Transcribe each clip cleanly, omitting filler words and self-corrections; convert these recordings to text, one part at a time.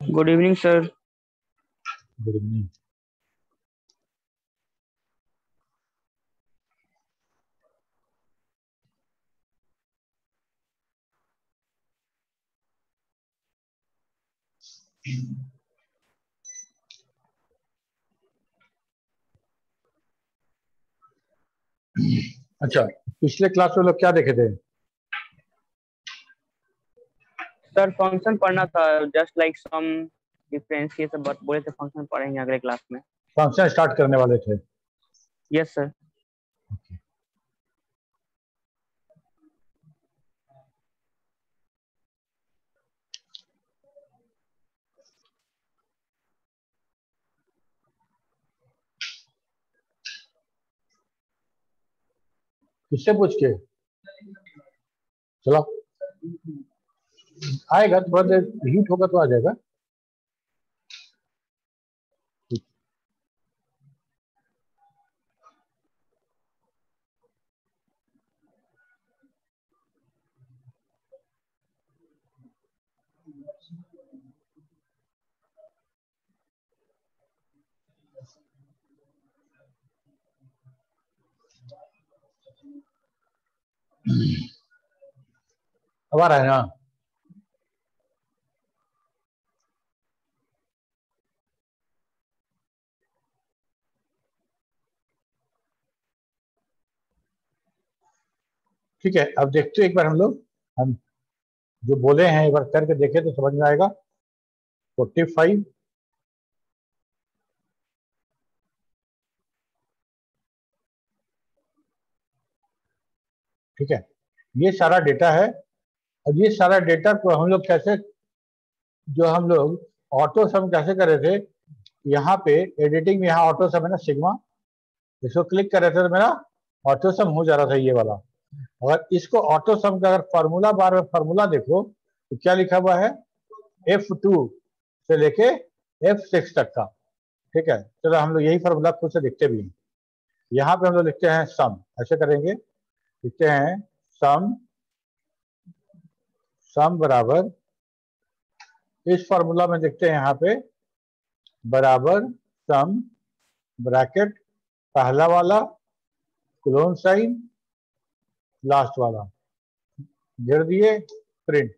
Good evening, sir. Good evening. अच्छा, पिछले class में लोग क्या देखे थे? सर फंक्शन पढ़ना था, जस्ट लाइक सम डिफरेंस ये सब बोले थे, फंक्शन पढ़ेंगे अगले क्लास में। फंक्शन स्टार्ट करने वाले थे। Yes sir. किससे पूछ के? चलो, आएगा, थोड़ा देर हीट होगा तो आ जाएगा। अब आ रहा है ना? ठीक है, अब देखते हैं एक बार हम जो बोले हैं एक बार करके देखे तो समझ में आएगा। 45, ठीक है, ये सारा डेटा है। और ये सारा डेटा को हम लोग कैसे, जो हम लोग ऑटो सम कैसे कर रहे थे, यहाँ पे एडिटिंग में, यहाँ ऑटो सम है ना, सिग्मा, इसको क्लिक कर रहे थे तो मेरा ऑटो सम हो जा रहा था ये वाला। अगर इसको ऑटो सम का अगर फार्मूला बार में फार्मूला देखो तो क्या लिखा हुआ है, F2 से लेके F6 तक का। ठीक है, चलो हम लोग यही फार्मूला खुद से देखते भी हैं। यहाँ पे हम लोग लिखते हैं सम, ऐसे करेंगे, लिखते हैं सम, सम बराबर, इस फार्मूला में देखते हैं यहाँ पे बराबर सम ब्रैकेट पहला वाला क्लोन साइन लास्ट वाला, घेर दिए, प्रिंट,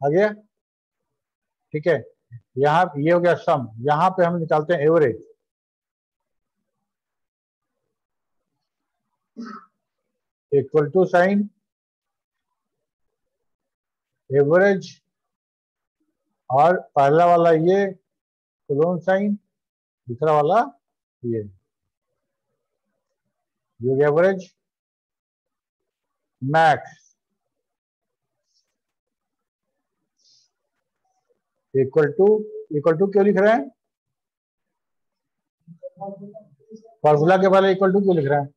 आ गया। ठीक है, यहाँ ये हो गया सम। यहाँ पे हम निकालते हैं average, equal to sine average, और पहला वाला ये क्लोन साइन, दूसरा वाला ये हो गया एवरेज, मैक्स इक्वल टू क्यों लिख रहे हैं, फॉर्मूला के पहले इक्वल टू क्यों लिख रहे हैं?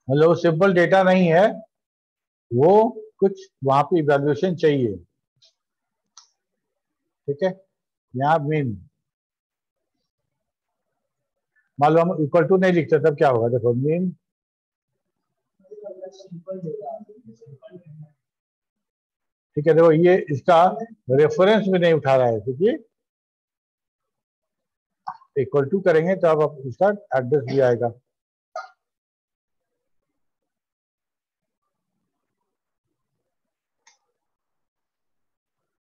मतलब वो सिंपल डेटा नहीं है, वो कुछ वहां पे इवैल्यूएशन चाहिए। ठीक है, यहाँ मीन, मान लो हम इक्वल टू नहीं लिखते तब क्या होगा, देखो मीन, ठीक है, देखो ये इसका रेफरेंस भी नहीं उठा रहा है, क्योंकि इक्वल टू करेंगे तो अब इसका एड्रेस भी आएगा।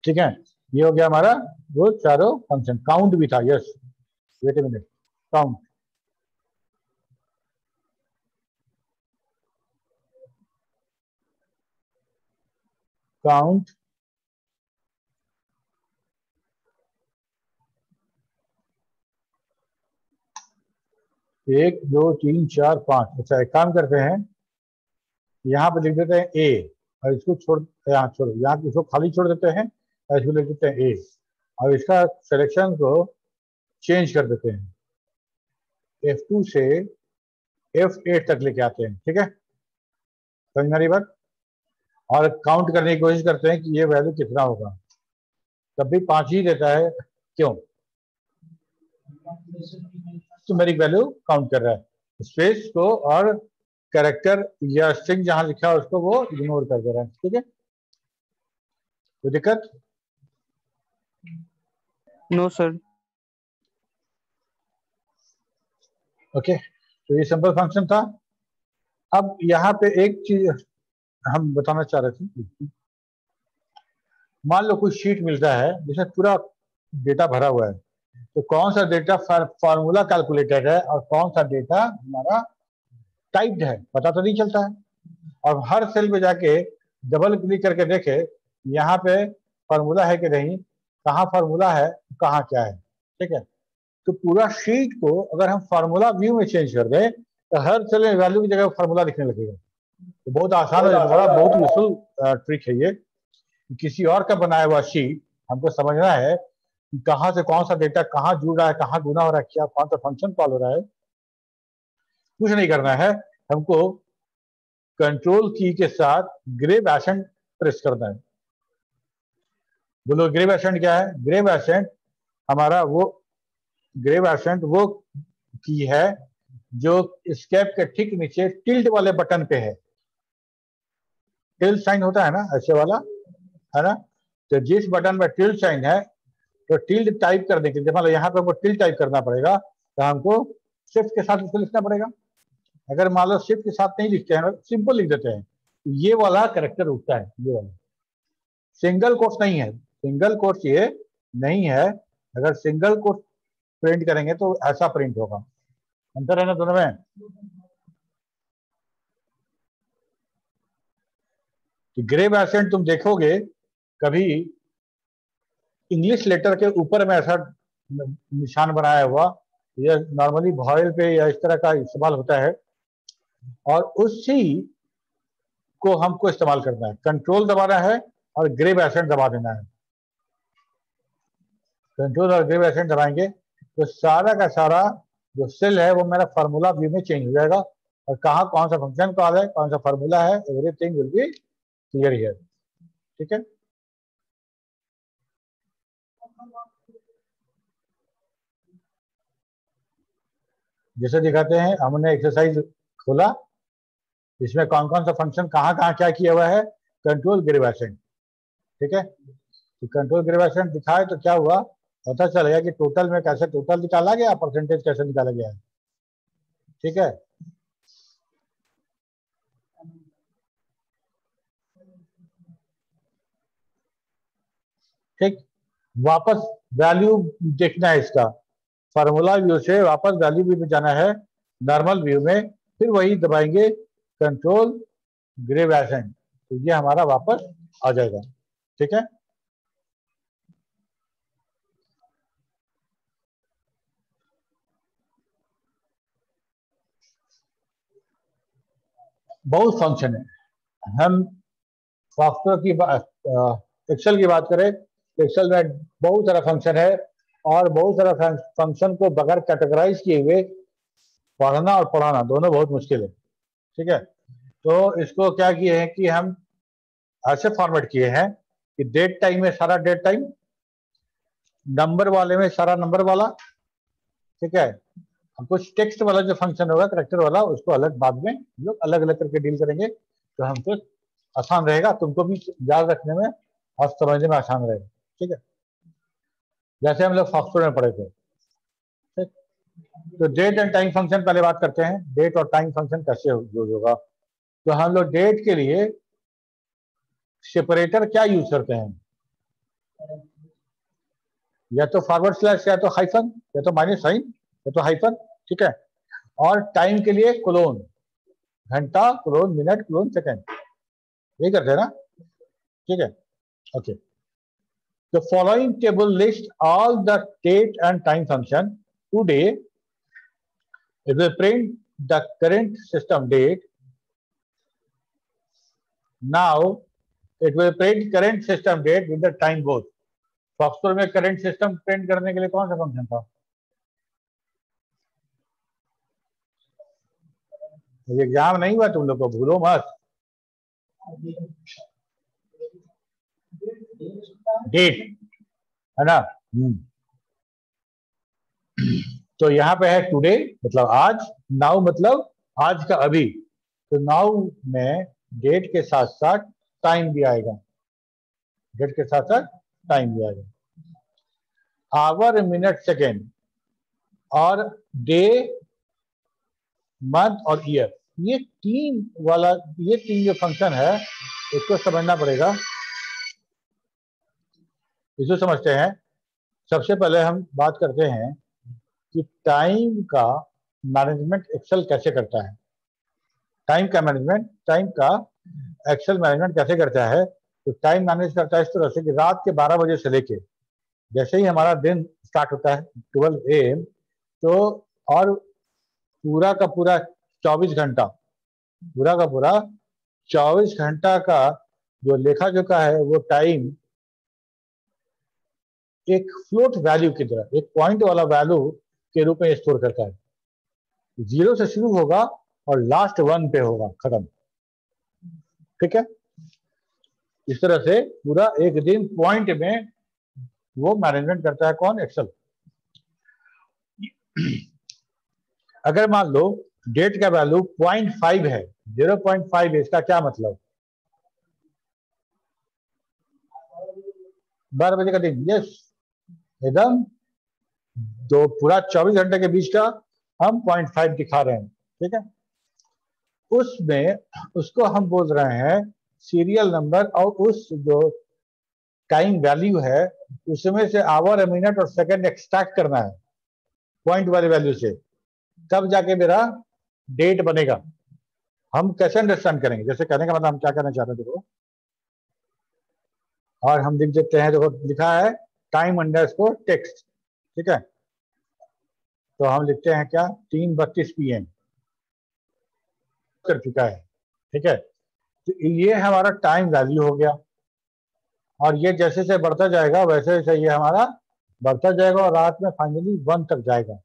ठीक है, ये हो गया हमारा वो चारों फंक्शन। काउंट भी था, yes, wait a minute, count, count, एक दो तीन चार पांच। अच्छा, एक काम करते हैं, यहाँ पे लिख देते हैं ए, और इसको छोड़, यहाँ छोड़ो, यहाँ इसको खाली छोड़ देते हैं, और इसको लिख देते हैं ए, और इसका सिलेक्शन को चेंज कर देते हैं, F2 से F8 तक लेके आते हैं। ठीक है, समझ में आ रही बात? और काउंट करने की कोशिश करते हैं कि ये वैल्यू कितना होगा, तब भी 5 ही देता है, क्यों? न्यूमेरिक वैल्यू काउंट कर रहा है, स्पेस को और कैरेक्टर या स्ट्रिंग जहां लिखा है उसको वो इग्नोर कर दे रहा है। ठीक है, कोई दिक्कत? No sir. ओके, तो ये सिंपल फंक्शन था। अब यहाँ पे एक चीज हम बताना चाह रहे थे। मान लो कोई शीट मिलता है जिसमें पूरा डेटा भरा हुआ है, तो कौन सा डेटा फॉर्मूला कैलकुलेटेड है और कौन सा डेटा हमारा टाइप्ड है पता तो नहीं चलता है। और हर सेल पे जाके डबल क्लिक करके देखे यहाँ पे फॉर्मूला है कि नहीं, कहाँ फॉर्मूला है, कहाँ क्या है। ठीक है, तो पूरा शीट को अगर हम फार्मूला व्यू में चेंज कर दें तो हर सेल में वैल्यू की जगह फार्मूला दिखने लगेगा। तो बहुत आसान हो जाएगा, बहुत यूजफुल ट्रिक है ये। किसी और का बनाया हुआ शीट हमको समझना है कि कहाँ से कौन सा डेटा कहाँ जुड़ रहा है, कहाँ गुना हो रहा है, क्या कौन सा फंक्शन कॉल हो रहा है। कुछ नहीं करना है, हमको कंट्रोल की के साथ ग्रेब एसेंट प्रेस करना है। बोलो ग्रेब एसेंट क्या है? ग्रेब एसेंट हमारा वो ग्रेब एसेंट वो की है जो स्केप के ठीक नीचे टिल्ट वाले बटन पे है। टिल्ट साइन होता है ना ऐसे वाला, है ना? तो जिस बटन में टिल्ट साइन है तो टिल्ट टाइप करने के लिए मतलब यहाँ पे हमको टिल्ट टाइप करना पड़ेगा, तो हमको शिफ्ट के साथ उसको लिखना पड़ेगा। अगर मान लो शिफ्ट के साथ नहीं लिखते हैं, सिंपल लिख देते हैं, ये वाला कैरेक्टर उठता है, ये वाला। सिंगल कोट्स नहीं है, सिंगल कोट्स ये नहीं है। अगर सिंगल कोट्स प्रिंट करेंगे तो ऐसा प्रिंट होगा। अंतर है ना दोनों में? ग्रेब एसेंट तुम देखोगे कभी इंग्लिश लेटर के ऊपर में ऐसा निशान बनाया हुआ, यह नॉर्मली वॉयल पे या इस तरह का इस्तेमाल होता है, और उसी को हमको इस्तेमाल करना है। कंट्रोल दबाना है और ग्रेब एसेंट दबा देना है। कंट्रोल और ग्रेब एसेंट दबाएंगे तो सारा का सारा जो सेल है वो मेरा फार्मूला व्यू में चेंज हो जाएगा, और कहाँ कौन सा फंक्शन कॉल है, कौन सा फार्मूला है, everything will be clear here. ठीक है, जैसे दिखाते हैं, हमने एक्सरसाइज खोला, इसमें कौन कौन सा फंक्शन कहाँ कहाँ क्या किया हुआ है, कंट्रोल ग्रेब एसेंट। ठीक है, तो कंट्रोल ग्रेब एसेंट दिखाए तो क्या हुआ, पता चलेगा कि टोटल में कैसे टोटल निकाला गया, परसेंटेज कैसे निकाला गया है। ठीक है, ठीक, वापस वैल्यू देखना है इसका, फार्मूला व्यू से वापस वैल्यू व्यू में जाना है, नॉर्मल व्यू में, फिर वही दबाएंगे कंट्रोल ग्रेब एसेंट, तो ये हमारा वापस आ जाएगा। ठीक है, बहुत फंक्शन है। हम सॉफ्टवेयर की एक्सेल की बात करें, एक्सेल में बहुत सारा फंक्शन है, और बहुत सारा फंक्शन को बगैर कैटेगराइज किए हुए पढ़ना और पढ़ाना दोनों बहुत मुश्किल है। ठीक है, तो इसको क्या किए हैं कि हम ऐसे फॉर्मेट किए हैं कि डेट टाइम में सारा डेट टाइम, नंबर वाले में सारा नंबर वाला। ठीक है, कुछ टेक्स्ट वाला जो फंक्शन होगा कैरेक्टर वाला, उसको अलग बाद में हम लोग अलग अलग करके डील करेंगे, तो हमको आसान रहेगा, तुमको भी याद रखने में और समझने में आसान रहेगा। ठीक है, जैसे हम लोग सॉफ्टवेयर में पढ़े थे। ठीक, तो डेट एंड टाइम फंक्शन पहले बात करते हैं, डेट और टाइम फंक्शन कैसे यूज होगा। तो हम लोग डेट के लिए सेपरेटर क्या यूज करते हैं, या तो फॉरवर्ड स्लैश, या तो हाइफन, या तो माइनस साइन, या तो हाइफन। ठीक है, और टाइम के लिए कोलोन, घंटा कोलोन मिनट कोलोन सेकंड, यही करते हैं ना। ठीक है, okay, the following table lists all the date and time function. Today it will print the current system date. Now it will print current system date with the time both. Software में current system print करने के लिए कौन सा function था? Exam नहीं हुआ तुम लोग को, भूलो मत। डेट है ना। तो यहाँ पे है टुडे मतलब आज, नाउ मतलब आज का अभी, तो नाउ में डेट के साथ साथ टाइम भी आएगा, डेट के साथ साथ टाइम भी आएगा। आवर, मिनट, सेकेंड और डे, मंथ और ईयर, ये तीन जो फंक्शन है इसको समझना पड़ेगा। इसको समझते हैं। सबसे पहले हम बात करते हैं कि टाइम का मैनेजमेंट एक्सेल कैसे करता है। टाइम का एक्सेल मैनेजमेंट कैसे करता है? तो टाइम मैनेज करता है इस तरह से कि रात के 12 बजे से लेके जैसे ही हमारा दिन स्टार्ट होता है 12 AM, तो और पूरा का पूरा 24 घंटा, पूरा का पूरा 24 घंटा का जो लेखा जोखा है वो टाइम एक फ्लोट वैल्यू की तरह, एक पॉइंट वाला वैल्यू के रूप में स्टोर करता है। 0 से शुरू होगा और लास्ट 1 पे होगा, खत्म। ठीक है, इस तरह से पूरा एक दिन पॉइंट में वो मैनेजमेंट करता है। कौन? एक्सेल। अगर मान लो डेट का वैल्यू 0.5 है, 0.5 है, इसका क्या मतलब? 12 बजे का दिन, यस, एकदम तो पूरा 24 घंटे के बीच का हम 0.5 दिखा रहे हैं। ठीक है, उसमें उसको हम बोल रहे हैं सीरियल नंबर, और उस जो टाइम वैल्यू है उसमें से आवर, मिनट और सेकंड एक्सट्रैक्ट करना है पॉइंट वाले वैल्यू से, तब जाके मेरा डेट बनेगा। हम कैसे अंडरस्टैंड करेंगे? जैसे कहने का मतलब हम क्या करना चाहते हैं, देखो, और हम लिख देते हैं, देखो लिखा है टाइम अंडरस्कोर टेक्स्ट। ठीक है, तो हम लिखते हैं क्या? 3:32 PM कर चुका है। ठीक है, तो ये हमारा टाइम वैल्यू हो गया, और ये जैसे जैसे बढ़ता जाएगा वैसे वैसे ये हमारा बढ़ता जाएगा, और रात में फाइनली 1 तक जाएगा,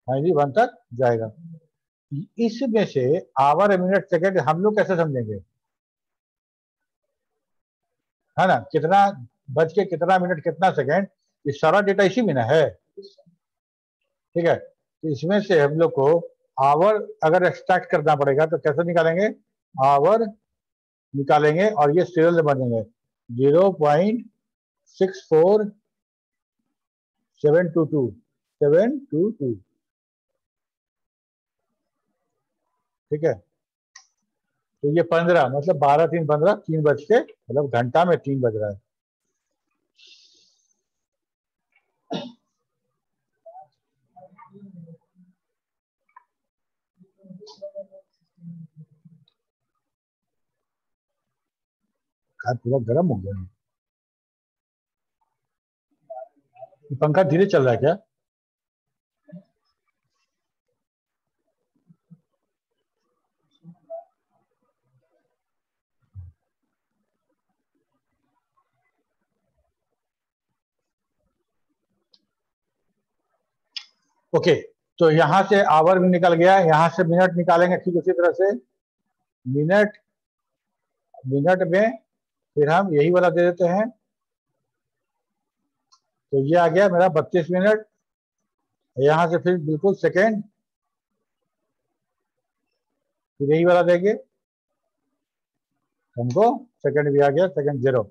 फाइनली 1 तक जाएगा। इसमें से आवर, मिनट, सेकंड हम लोग कैसे समझेंगे? है ना, कितना बज के कितना मिनट कितना सेकंड, ये सारा डेटा इसी में ना है। ठीक है, तो इसमें से हम लोग को आवर अगर एक्सट्रैक्ट करना पड़ेगा तो कैसे निकालेंगे? आवर निकालेंगे और ये सीरियल नंबर देंगे 0.64722722। ठीक है, तो ये 15 मतलब 12 3 15, 3 बज के मतलब घंटा में 3 बज रहा है। पूरा गर्म हो गया, पंखा धीरे चल रहा है क्या? ओके, तो यहां से आवर भी निकल गया, यहां से मिनट निकालेंगे ठीक उसी तरह से। मिनट, मिनट में फिर हम यही वाला दे देते हैं, तो ये आ गया मेरा 32 मिनट। यहां से फिर बिल्कुल सेकेंड, फिर यही वाला देंगे हमको, सेकेंड भी आ गया, सेकेंड 0।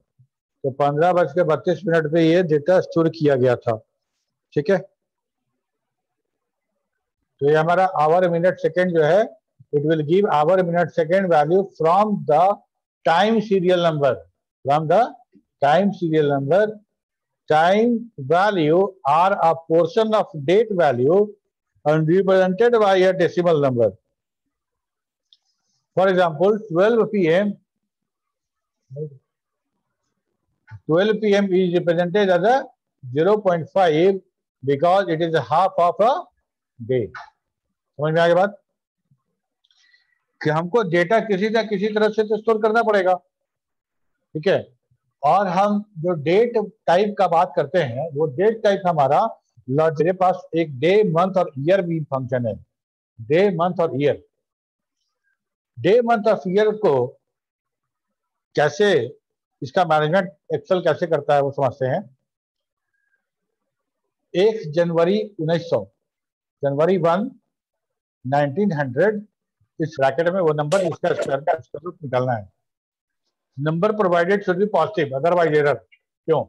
तो 15:32 पे ये डेटा स्टोर किया गया था। ठीक है, तो ये हमारा आवर, मिनट, सेकेंड जो है, it will give hour, minute, second value from the time serial number, from the time serial number. Time value are a portion of date value and represented by a decimal number. For example, 12 PM is represented as a 0.5 because it is a half of a day. समझ में आ गया बात कि हमको data किसी ना किसी तरह से तो स्टोर करना पड़ेगा। ठीक है, और हम जो डेट टाइप का बात करते हैं वो डेट टाइप हमारा, मेरे पास एक डे, मंथ और ईयर भी फंक्शन है। डे, मंथ और ईयर, डे, मंथ और ईयर को कैसे, इसका मैनेजमेंट एक्सेल कैसे करता है वो समझते हैं। 1 जनवरी 1900, जनवरी 1 1900 इस ब्रैकेट में वो नंबर जिसका स्क्वायर रूट निकालना है। Number provided should be positive, otherwise error. क्यों?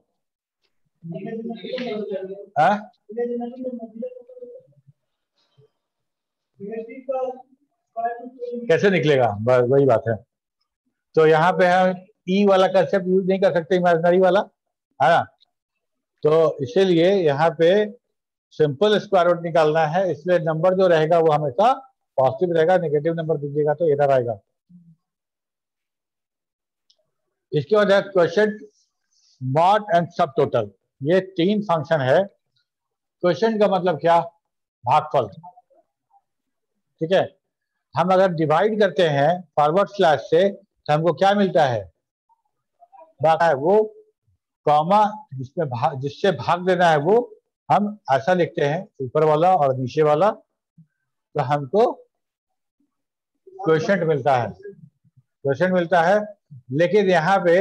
कैसे निकलेगा? बस वही बात है। तो यहाँ पे हम ई वाला कंसेप्ट यूज नहीं कर सकते, इमेजिनरी वाला, है ना। तो इसीलिए यहाँ पे सिंपल स्क्वायर रूट निकालना है, इसलिए नंबर जो रहेगा वो हमेशा पॉजिटिव रहेगा, नेगेटिव नंबर दीजिएगा तो एरर आएगा। इसके बाद है क्वेश्चन मॉड एंड सब टोटल। ये 3 फंक्शन है। क्वेश्चन का मतलब क्या? भागफल। ठीक है, हम अगर डिवाइड करते हैं फॉरवर्ड स्लैश से तो हमको क्या मिलता है? वो कॉमा जिससे भाग देना है वो हम ऐसा लिखते हैं, ऊपर वाला और नीचे वाला, तो हमको क्वेश्चन मिलता है। क्वेश्चन मिलता है, लेकिन यहाँ पे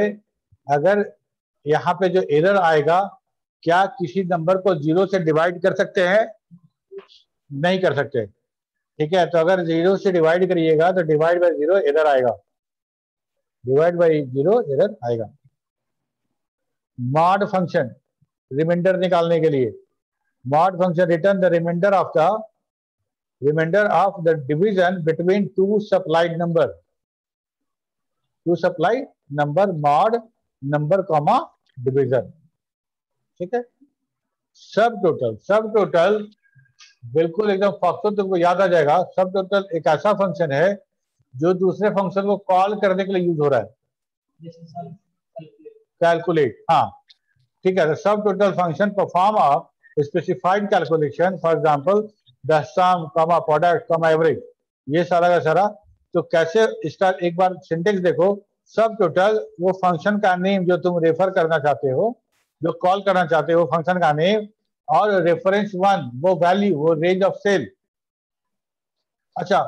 अगर यहाँ पे जो एरर आएगा, क्या किसी नंबर को 0 से डिवाइड कर सकते हैं? नहीं कर सकते। ठीक है, तो अगर 0 से डिवाइड करिएगा तो डिवाइड बाय 0 एरर आएगा, डिवाइड बाय 0 एरर आएगा। मॉड फंक्शन रिमाइंडर निकालने के लिए, mod function return the remainder of the division between two supplied number, mod number comma division. ठीक है। सब टोटल बिल्कुल एकदम फॉक्सो तुमको याद आ जाएगा। सब टोटल एक ऐसा फंक्शन है जो दूसरे फंक्शन को कॉल करने के लिए यूज हो रहा है, कैलकुलेट। हाँ, ठीक है। Subtotal function perform a specified calculation, for example the sum comma product comma average, ये सारा का सारा। तो कैसे इसका एक बार सिंटेक्स देखो। सब टोटल वो फंक्शन का नेम जो तुम रेफर करना चाहते हो, जो कॉल करना चाहते हो, फंक्शन का नेम, और रेफरेंस 1 वो वैल्यू, वो रेंज ऑफ सेल। अच्छा,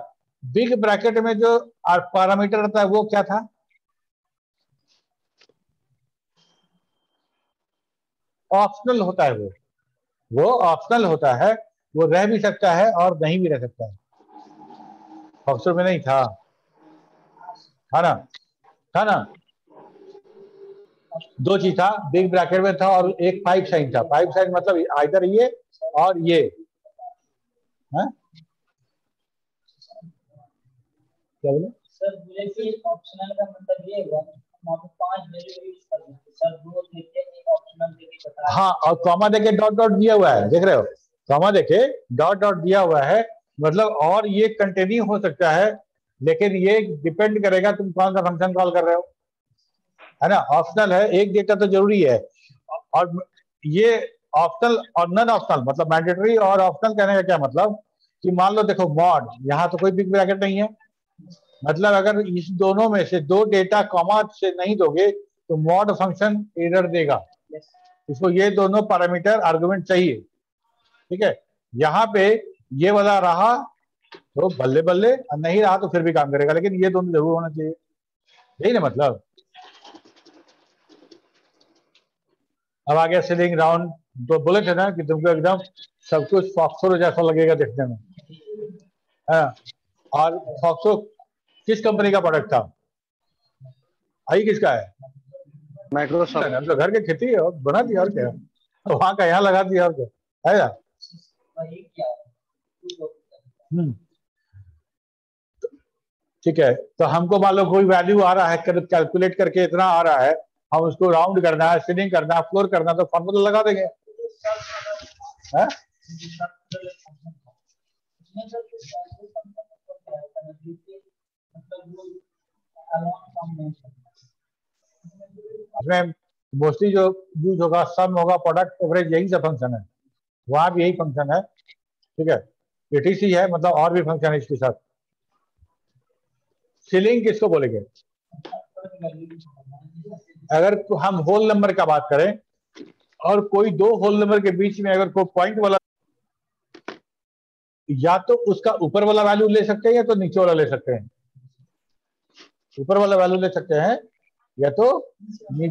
बिग ब्रैकेट में जो पैरामीटर रहता है वो क्या था? ऑप्शनल होता है। वो ऑप्शनल होता है, वो रह भी सकता है और नहीं भी रह सकता है। ऑप्शनल में नहीं था, था ना। 2 चीज था, बिग ब्रैकेट में था और एक पाइप साइन था। पाइप साइन मतलब आइदर ये और ये, है? क्या बोले सर? बोले कि ऑप्शनल का मतलब ये हुआ हम 5 वैल्यू यूज कर सकते हैं सर, 2 देके एक ऑप्शनल देके बता। हाँ, और कॉमा देके डॉट डॉट दिया हुआ है, देख रहे हो? कॉमा देके डॉट डॉट दिया हुआ है, मतलब और ये कंटिन्यू हो सकता है, लेकिन ये डिपेंड करेगा तुम कौन सा फंक्शन कॉल कर रहे हो, है ना। ऑप्शनल है, एक डेटा तो जरूरी है। और ये ऑप्शनल और नॉन ऑप्शनल, मतलब मैंडेटरी और ऑप्शनल कहने का क्या मतलब कि मान लो देखो मॉड, यहाँ तो कोई बिग ब्रैकेट नहीं है, मतलब अगर इस दोनों में से 2 डेटा कॉमा से नहीं दोगे तो मॉड फंक्शन एरर देगा। इसको ये दोनों पैरामीटर आर्गुमेंट चाहिए। ठीक है, यहाँ पे ये वाला रहा तो बल्ले बल्ले, और नहीं रहा तो फिर भी काम करेगा, लेकिन ये दोनों जरूर होना चाहिए, यही ना मतलब। अब आ गया सीलिंग राउंड। तो बोले थे ना कि तुमको एकदम सब कुछ फॉक्सो जैसा लगेगा देखने में, है। और फॉक्सो किस कंपनी का प्रोडक्ट था? आई किसका है? माइक्रोसॉफ्ट। हम तो घर के खेती है और बना दिया और क्या, वहां का यहाँ लगा दिया और क्या, है ना। ठीक है, तो हमको मान लो कोई वैल्यू आ रहा है, कैलकुलेट करके इतना आ रहा है, हम उसको राउंड करना है, सीलिंग करना है, फ्लोर करना है, तो फॉर्मूला लगा देंगे, है? इसमें मोस्टली जो यूज होगा सम होगा, प्रोडक्ट एवरेज, यही सब फंक्शन है, वहां भी यही फंक्शन है। ठीक है, एटीसी है, मतलब और भी फंक्शन है इसके साथ। सीलिंग किसको बोलेंगे? अगर हम होल नंबर का बात करें और कोई 2 होल नंबर के बीच में अगर कोई पॉइंट वाला, या तो उसका ऊपर वाला वैल्यू ले सकते हैं या तो नीचे वाला ले सकते हैं। ऊपर वाला वैल्यू ले सकते हैं या तो नीचे